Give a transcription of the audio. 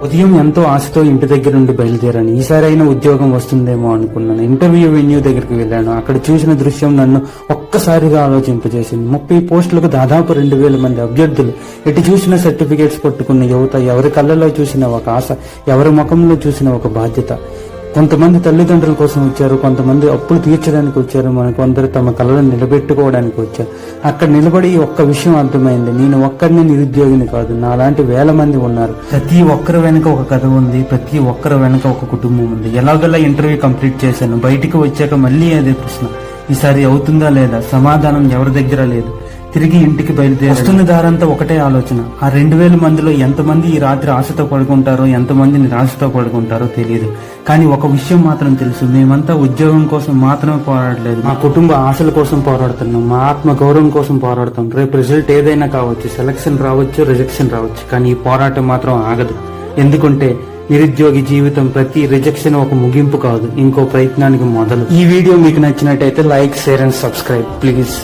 ఉదయం ఎంతో ఆశతో ఇంటి దగ్గర నుండి బయలుదేరాను. ఈసారి అయినా ఉద్యోగం వస్తుందేమో అనుకున్నాను. ఇంటర్వ్యూ వెన్యూ దగ్గరికి వెళ్ళాను. అక్కడ చూసిన దృశ్యం నన్ను ఒక్కసారిగా ఆలోచింపజేసింది. 30 పోస్టులకు దాదాపు 2000 మంది అభ్యర్థులు. ఎటు చూసిన సర్టిఫికేట్స్ పట్టుకున్న యువత, ఎవరి కళ్ళలో చూసిన ఒక ఆశ, ఎవరి ముఖంలో చూసిన ఒక బాధ్యత. కొంతమంది తల్లిదండ్రుల కోసం వచ్చారు, కొంతమంది అప్పులు తీర్చడానికి వచ్చారు, కొందరు తమ కళలను నిలబెట్టుకోవడానికి వచ్చారు. అక్కడ నిలబడి ఒక్క విషయం అర్థమైంది, నేను ఒక్కడిని నిరుద్యోగిని కాదు, నాలాంటి వేల మంది ఉన్నారు. ప్రతి ఒక్కరి వెనుక ఒక కథ ఉంది, ప్రతి ఒక్కరి వెనుక ఒక కుటుంబం ఉంది. ఎలాగోలా ఇంటర్వ్యూ కంప్లీట్ చేశాను. బయటికి వచ్చాక మళ్ళీ అదే ప్రశ్న, ఈసారి అవుతుందా లేదా? సమాధానం ఎవరి దగ్గర లేదు. తిరిగి ఇంటికి బయలుదేరి వస్తున్న దారంతా ఒకటే ఆలోచన, ఆ 2000 మందిలో ఎంతమంది ఈ రాత్రి ఆశతో పడుకుంటారో, ఎంతమంది నిరాశతో పడుకుంటారో తెలియదు. కానీ ఒక విషయం మాత్రం తెలుసు, మేమంతా ఉద్యోగం కోసం మాత్రమే పోరాడలేదు, మా కుటుంబ ఆశల కోసం పోరాడుతున్నాం, మా ఆత్మ గౌరవం కోసం పోరాడుతాం. రేపు రిజల్ట్ ఏదైనా కావచ్చు, సెలక్షన్ రావచ్చు, రిజెక్షన్ రావచ్చు, కానీ ఈ పోరాటం మాత్రం ఆగదు. ఎందుకంటే నిరుద్యోగి జీవితం ప్రతి రిజెక్షన్ ఒక ముగింపు కాదు, ఇంకో ప్రయత్నానికి మొదలు. ఈ వీడియో మీకు నచ్చినట్టయితే like, share and subscribe please.